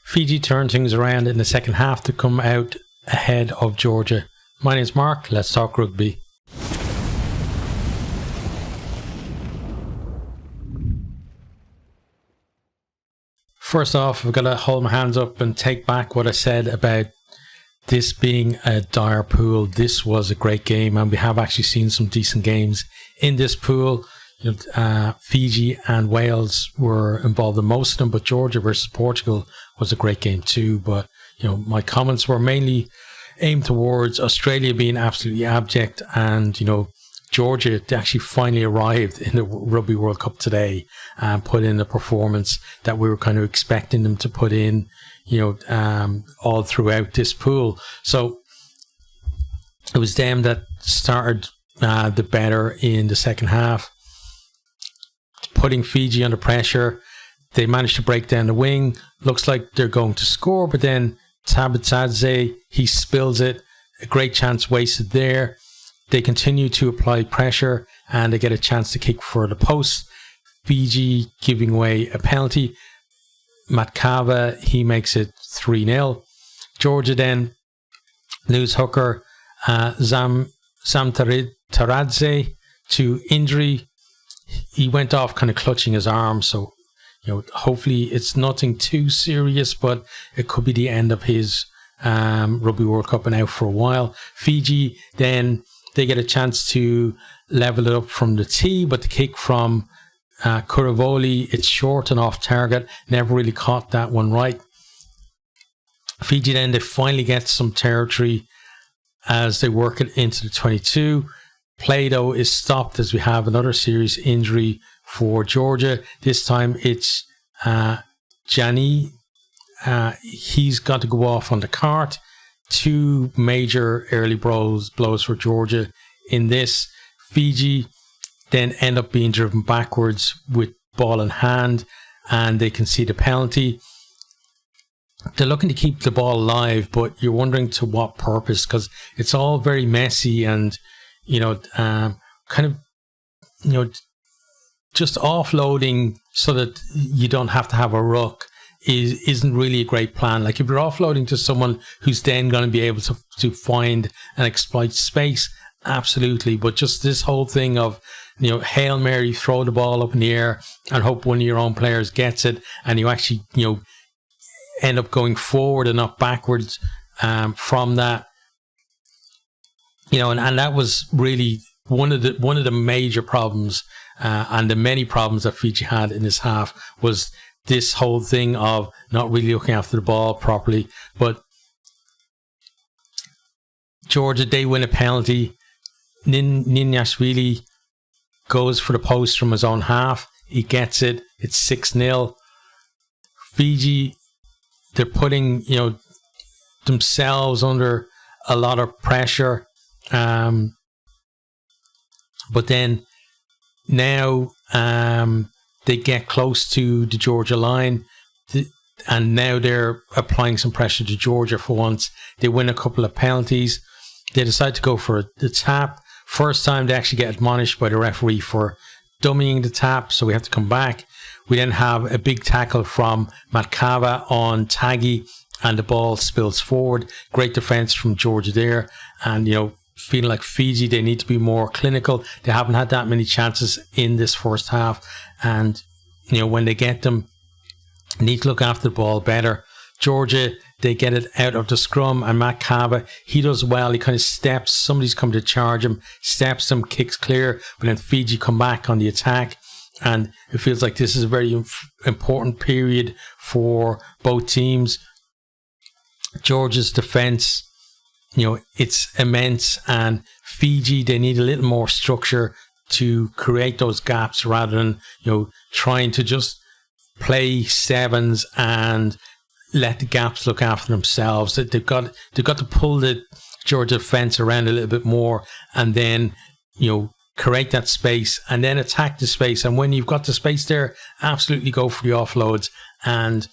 Fiji turned things around in the second half to come out ahead of Georgia. My name's Mark, let's talk rugby. First off, I've got to hold my hands up and take back what I said about this being a dire pool. This was a great game, and we have actually seen some decent games in this pool. Fiji and Wales were involved in most of them, but Georgia versus Portugal was a great game too. But my comments were mainly aimed towards Australia being absolutely abject, and Georgia actually finally arrived in the Rugby World Cup today and put in a performance that we were kind of expecting them to put in, all throughout this pool. So it was them that started the better in the second half, putting Fiji under pressure. They managed to break down the wing. Looks like they're going to score, but then Tabitadze, he spills it. A great chance wasted there. They continue to apply pressure and they get a chance to kick for the post. Fiji giving away a penalty. Matkava, he makes it 3-0. Georgia then lose hooker Taradze to injury. He went off kind of clutching his arm, so hopefully it's nothing too serious, but it could be the end of his Rugby World Cup and out for a while. Fiji then, they get a chance to level it up from the tee, but the kick from Kuravoli, it's short and off target. Never really caught that one right. Fiji then, they finally get some territory as they work it into the 22. Play though is stopped as we have another serious injury for Georgia. This time it's Jani. He's got to go off on the cart. Two major early blows for Georgia in this. Fiji then end up being driven backwards with ball in hand, and they concede a penalty. They're looking to keep the ball alive, but you're wondering to what purpose, because it's all very messy and just offloading so that you don't have to have a ruck isn't really a great plan. Like if you're offloading to someone who's then going to be able to find and exploit space, absolutely. But just this whole thing of Hail Mary, throw the ball up in the air and hope one of your own players gets it, and you actually end up going forward and not backwards from that. And that was really one of the major problems and the many problems that Fiji had in this half was this whole thing of not really looking after the ball properly. But Georgia, they win a penalty. Ninyashvili goes for the post from his own half. He gets it. It's 6-0. Fiji, they're putting themselves under a lot of pressure. But then now they get close to the Georgia line, and now they're applying some pressure to Georgia for once. They win a couple of penalties. They decide to go for the tap. First time they actually get admonished by the referee for dummying the tap, so we have to come back. We then have a big tackle from Matkava on Taggy, and the ball spills forward. Great defense from Georgia there, and feeling like Fiji, they need to be more clinical. They haven't had that many chances in this first half, and when they get them, need to look after the ball better. Georgia, they get it out of the scrum, and Matt Kava, he does well. He kind of steps, somebody's come to charge him, steps him, kicks clear, but then Fiji come back on the attack, and it feels like this is a very important period for both teams. Georgia's defense, it's immense, and Fiji, they need a little more structure to create those gaps rather than trying to just play sevens and let the gaps look after themselves. They've got to pull the Georgia defense around a little bit more, and then create that space and then attack the space. And when you've got the space there, absolutely go for the offloads and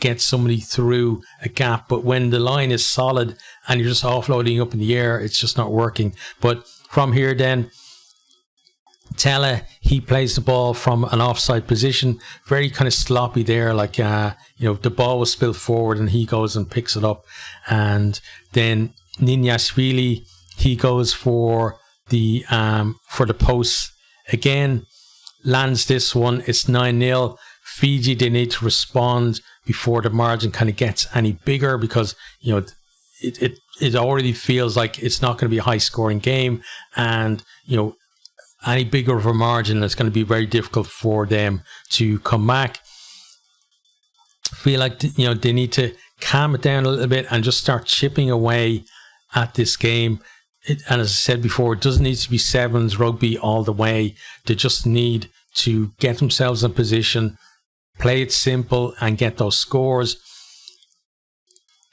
get somebody through a gap. But when the line is solid and you're just offloading up in the air, it's just not working. But from here then, Tella, he plays the ball from an offside position, very kind of sloppy there, like the ball was spilled forward and he goes and picks it up. And then Ninyashvili, he goes for the posts again, lands this one. It's 9-0. Fiji, they need to respond before the margin kind of gets any bigger, because it already feels like it's not going to be a high scoring game, and any bigger of a margin, it's going to be very difficult for them to come back. Feel like they need to calm it down a little bit and just start chipping away at this game. And as I said before, it doesn't need to be sevens rugby all the way. They just need to get themselves in position, play it simple, and get those scores.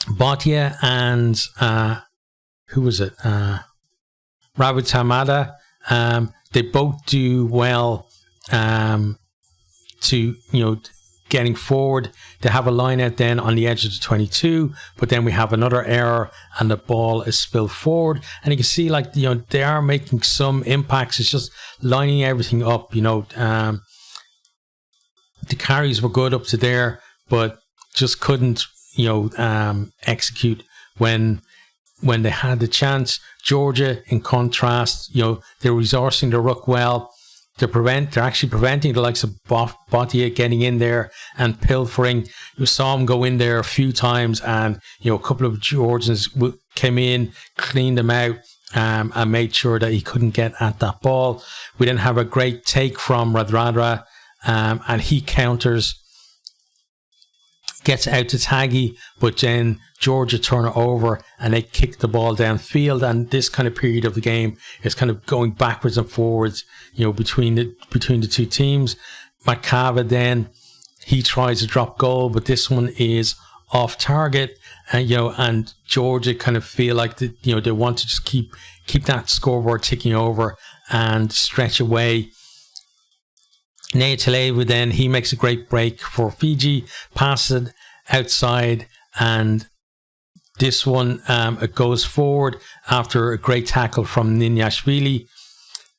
Bhatia and who was it? Ravitamada. They both do well to getting forward. They have a line out then on the edge of the 22, but then we have another error and the ball is spilled forward. And you can see they are making some impacts. It's just lining everything up. The carries were good up to there, but just couldn't execute when they had the chance. Georgia, in contrast, they're resourcing the ruck well. They're actually preventing the likes of Bhatia getting in there and pilfering. You saw him go in there a few times, and a couple of Georgians came in, cleaned them out, and made sure that he couldn't get at that ball. We then have a great take from Radradra, and he counters, gets out to Taggy, but then Georgia turn it over and they kick the ball downfield. And this kind of period of the game is kind of going backwards and forwards, between the two teams. Makava then, he tries to drop goal, but this one is off target, and Georgia kind of feel like they want to just keep that scoreboard ticking over and stretch away. Nea Televu then, he makes a great break for Fiji, passes it outside, and this one it goes forward after a great tackle from Ninyashvili.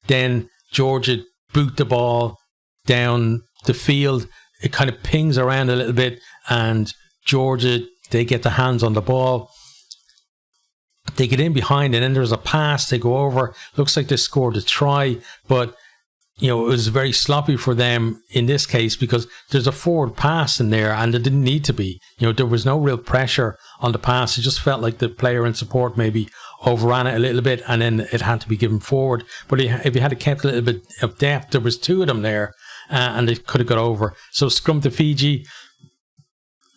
Then Georgia boot the ball down the field. It kind of pings around a little bit, and Georgia, they get their hands on the ball. They get in behind, and then there's a pass. They go over. Looks like they scored a try, but it was very sloppy for them in this case, because there's a forward pass in there and there didn't need to be. There was no real pressure on the pass. It just felt like the player in support maybe overran it a little bit, and then it had to be given forward. But if you had kept a little bit of depth, there was two of them there, and they could have got over. So scrum to Fiji.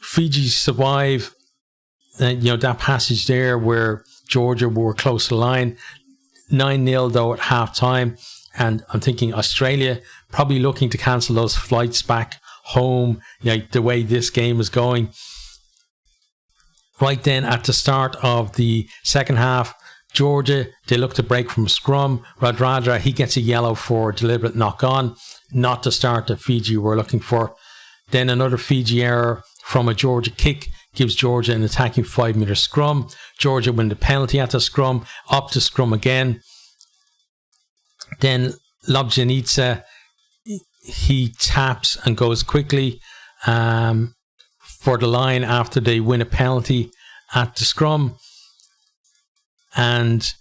Fiji survive. That passage there where Georgia were close to the line. 9-0 though at half time. And I'm thinking Australia probably looking to cancel those flights back home, the way this game is going. Right then at the start of the second half, Georgia, they look to break from scrum. Radradra, he gets a yellow for deliberate knock on, not the start that Fiji were looking for. Then another Fiji error from a Georgia kick gives Georgia an attacking 5-meter scrum. Georgia win the penalty at the scrum, up to scrum again. Then Lobjanitsa, he taps and goes quickly for the line after they win a penalty at the scrum. And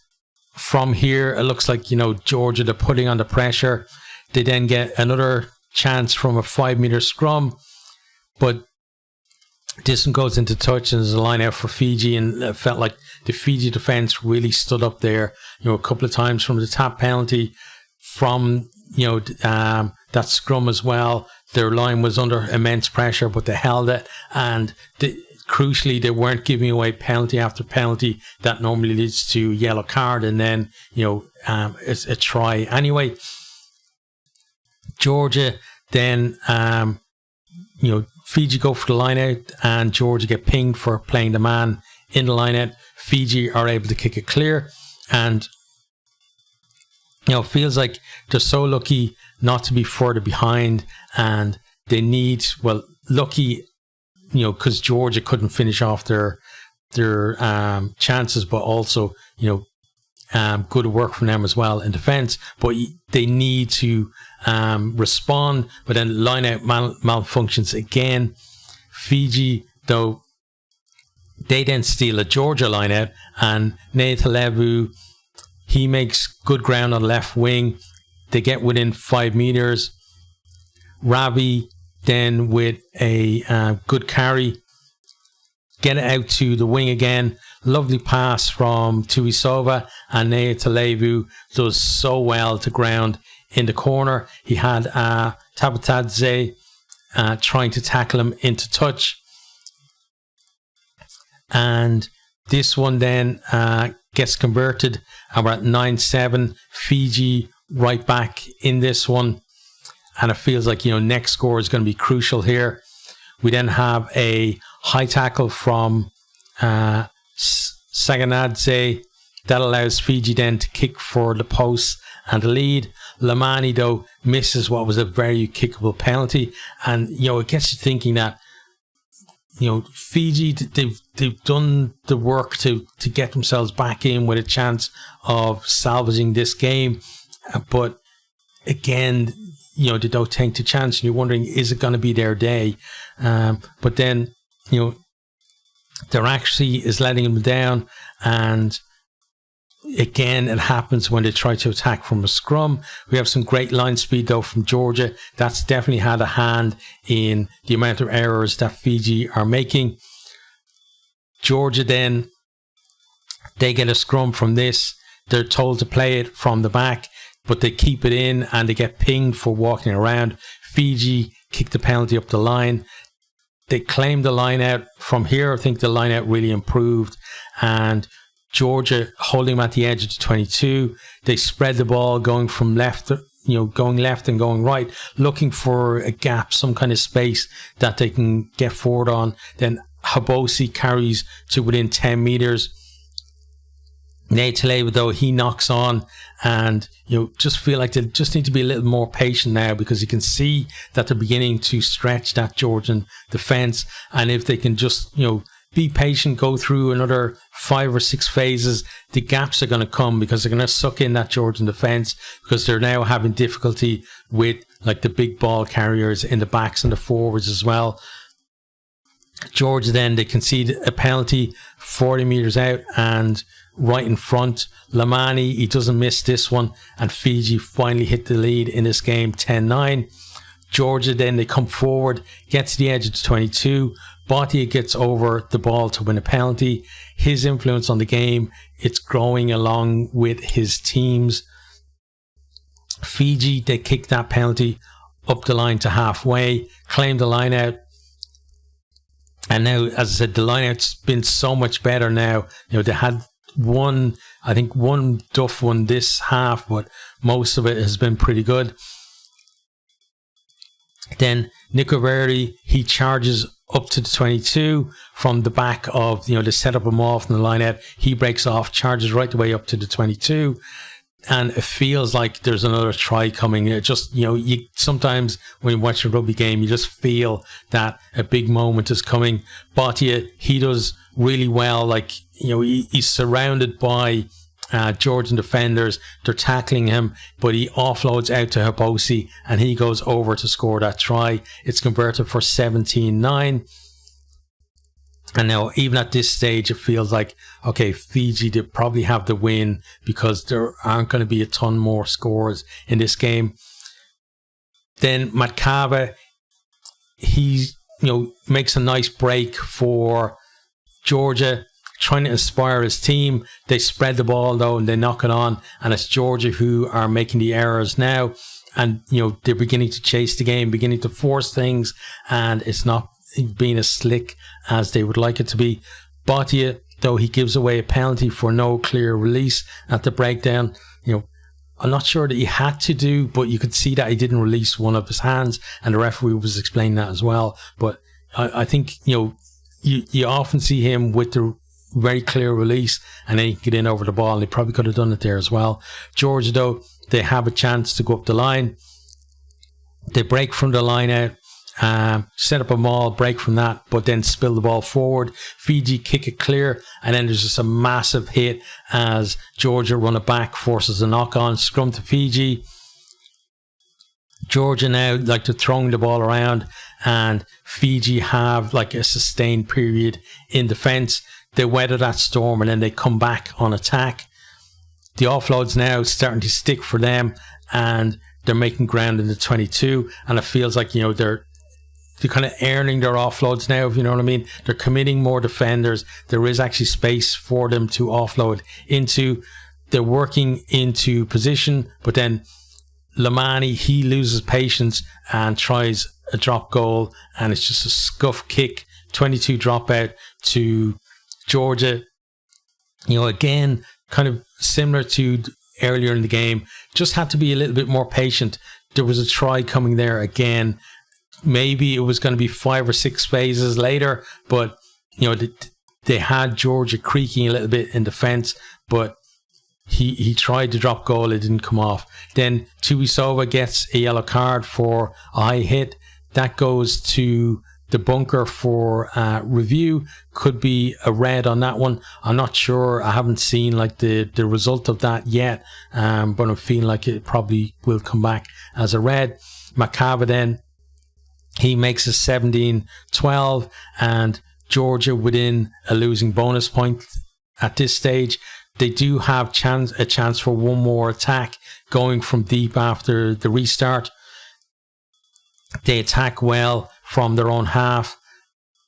from here, it looks like, Georgia, they're putting on the pressure. They then get another chance from a 5-meter scrum, but this one goes into touch and there's a line out for Fiji, and it felt like the Fiji defence really stood up there, a couple of times from the tap penalty, from, that scrum as well. Their line was under immense pressure, but they held it, and crucially, they weren't giving away penalty after penalty. That normally leads to yellow card, and then, it's a try anyway. Georgia then, Fiji go for the line out, and Georgia get pinged for playing the man in the line out. Fiji are able to kick it clear, and feels like they're so lucky not to be further behind, and they need, lucky, because Georgia couldn't finish off their chances, but also, Good work from them as well in defence, but they need to respond. But then line out malfunctions again. Fiji, though, they then steal a Georgia line out, and Neitalevu, he makes good ground on the left wing. They get within 5 meters. Ravi then with a good carry, get it out to the wing again. Lovely pass from Tuisova, and Neitalevu does so well to ground in the corner. He had Tabatadze trying to tackle him into touch. And this one then gets converted, and we're at 9-7. Fiji right back in this one. And it feels like, next score is going to be crucial here. We then have a high tackle from Saganadze. That allows Fiji then to kick for the post and the lead. Lamani, though, misses what was a very kickable penalty. And, it gets you thinking that, Fiji, they've done the work to get themselves back in with a chance of salvaging this game. But again, they don't take the chance, and you're wondering, is it going to be their day? But then, there actually is letting them down, and again, it happens when they try to attack from a scrum. We have some great line speed, though, from Georgia. That's definitely had a hand in the amount of errors that Fiji are making. Georgia then, they get a scrum from this. They're told to play it from the back, but they keep it in, and they get pinged for walking around. Fiji kick the penalty up the line. They claim the line out. From here, I think the line out really improved, and Georgia holding them at the edge of the 22. They spread the ball going from left, going left and going right, looking for a gap, some kind of space that they can get forward on. Then Habosi carries to within 10 meters. Neitalevu, though, he knocks on, and just feel like they just need to be a little more patient now, because you can see that they're beginning to stretch that Georgian defence. And if they can just be patient, go through another 5 or 6 phases, the gaps are going to come, because they're going to suck in that Georgian defence, because they're now having difficulty with like the big ball carriers in the backs and the forwards as well. Georgia then, they concede a penalty 40 meters out and right in front. Lamani, he doesn't miss this one, and Fiji finally hit the lead in this game 10-9. Georgia then, they come forward, get to the edge of the 22. Bhatia gets over the ball to win a penalty. His influence on the game, it's growing along with his team's. Fiji, they kick that penalty up the line to halfway, claim the line out. And now, as I said, the line out's been so much better now. They had one duff one this half, but most of it has been pretty good. Then Nico Verdi, he charges up to the 22 from the back of, they set up him off in the line out. He breaks off, charges right the way up to the 22. And it feels like there's another try coming. It just, you sometimes when you watch a rugby game, you just feel that a big moment is coming. Bhatia, he does really well. Like, he's surrounded by Georgian defenders. They're tackling him, but he offloads out to Habosi, and he goes over to score that try. It's converted for 17-9. And now, even at this stage, it feels like, okay, Fiji, they probably have the win, because there aren't going to be a ton more scores in this game. Then Matkava, he, makes a nice break for Georgia, trying to inspire his team. They spread the ball, though, and they knock it on. And it's Georgia who are making the errors now. And, they're beginning to chase the game, beginning to force things, and it's not being as slick as they would like it to be. Bhatia, though, he gives away a penalty for no clear release at the breakdown. I'm not sure that he had to do, but you could see that he didn't release one of his hands, and the referee was explaining that as well. But I think you often see him with the very clear release, and then he can get in over the ball, and they probably could have done it there as well. Georgia, though, they have a chance to go up the line. They break from the line out, set up a maul, break from that, but then spill the ball forward. Fiji kick it clear, and then there's just a massive hit as Georgia run it back, forces a knock on, scrum to Fiji. Georgia now, like, they're throwing the ball around, and Fiji have like a sustained period in defence. They weather that storm, and then they come back on attack. The offload's now starting to stick for them, and they're making ground in the 22, and it feels like, they're kind of earning their offloads now, if you know what I mean. They're committing more defenders. There is actually space for them to offload into. They're working into position, but then Lamani, he loses patience and tries a drop goal, and it's just a scuff kick, 22 dropout to Georgia. Again, kind of similar to earlier in the game, just had to be a little bit more patient. There was a try coming there again. Maybe it was going to be 5 or 6 phases later, but they had Georgia creaking a little bit in defence, but he tried to drop goal, it didn't come off. Then Tuisova gets a yellow card for a high hit. That goes to the bunker for review. Could be a red on that one. I'm not sure. I haven't seen like the result of that yet, but I'm feeling like it probably will come back as a red. Makaba then, he makes a 17-12, and Georgia within a losing bonus point at this stage. They do have a chance for one more attack going from deep after the restart. They attack well from their own half.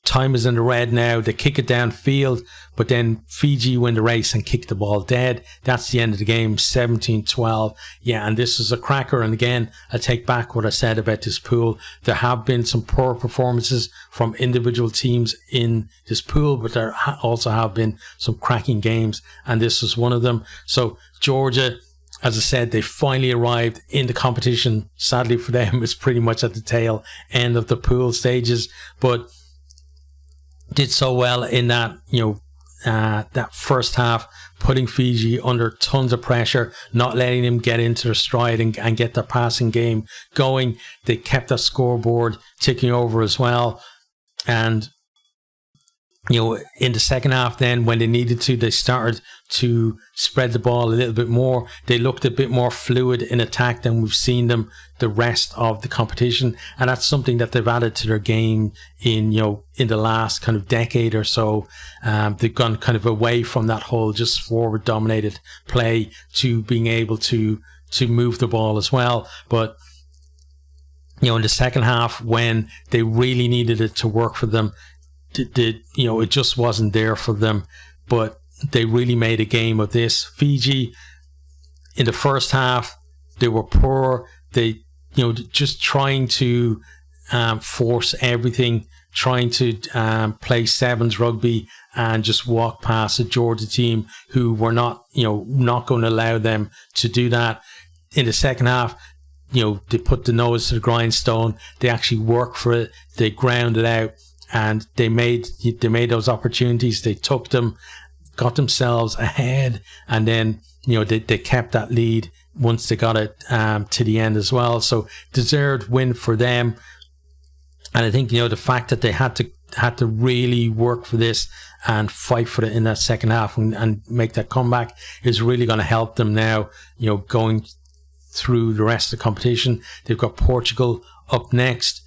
Time is in the red now. They kick it downfield, but then Fiji win the race and kick the ball dead. That's the end of the game, 17-12. Yeah, and this is a cracker. And again, I take back what I said about this pool. There have been some poor performances from individual teams in this pool, but there also have been some cracking games, and this was one of them. So Georgia, as I said, they finally arrived in the competition. Sadly for them, it's pretty much at the tail end of the pool stages, but did so well in that, that first half, putting Fiji under tons of pressure, not letting them get into their stride and get their passing game going. They kept that scoreboard ticking over as well. And in the second half then, when they needed to, they started to spread the ball a little bit more. They looked a bit more fluid in attack than we've seen them the rest of the competition. And that's something that they've added to their game in the last kind of decade or so. They've gone kind of away from that whole just forward dominated play to being able to move the ball as well. But in the second half, when they really needed it to work for them, it just wasn't there for them, but they really made a game of this. Fiji, in the first half, they were poor. They, just trying to force everything, trying to play sevens rugby and just walk past a Georgia team who were not going to allow them to do that. In the second half, they put the nose to the grindstone. They actually worked for it. They ground it out. And they made those opportunities. They took them, got themselves ahead, and then they kept that lead once they got it to the end as well. So deserved win for them. And I think the fact that they had to really work for this and fight for it in that second half and make that comeback is really going to help them now. Going through the rest of the competition, they've got Portugal up next.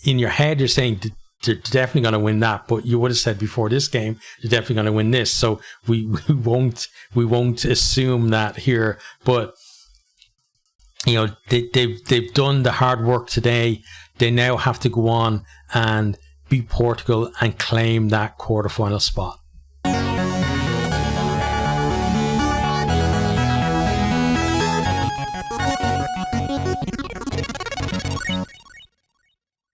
In your head, you're saying they're definitely going to win that, but you would have said before this game they're definitely going to win this. So we won't assume that here. But they've done the hard work today. They now have to go on and beat Portugal and claim that quarterfinal spot.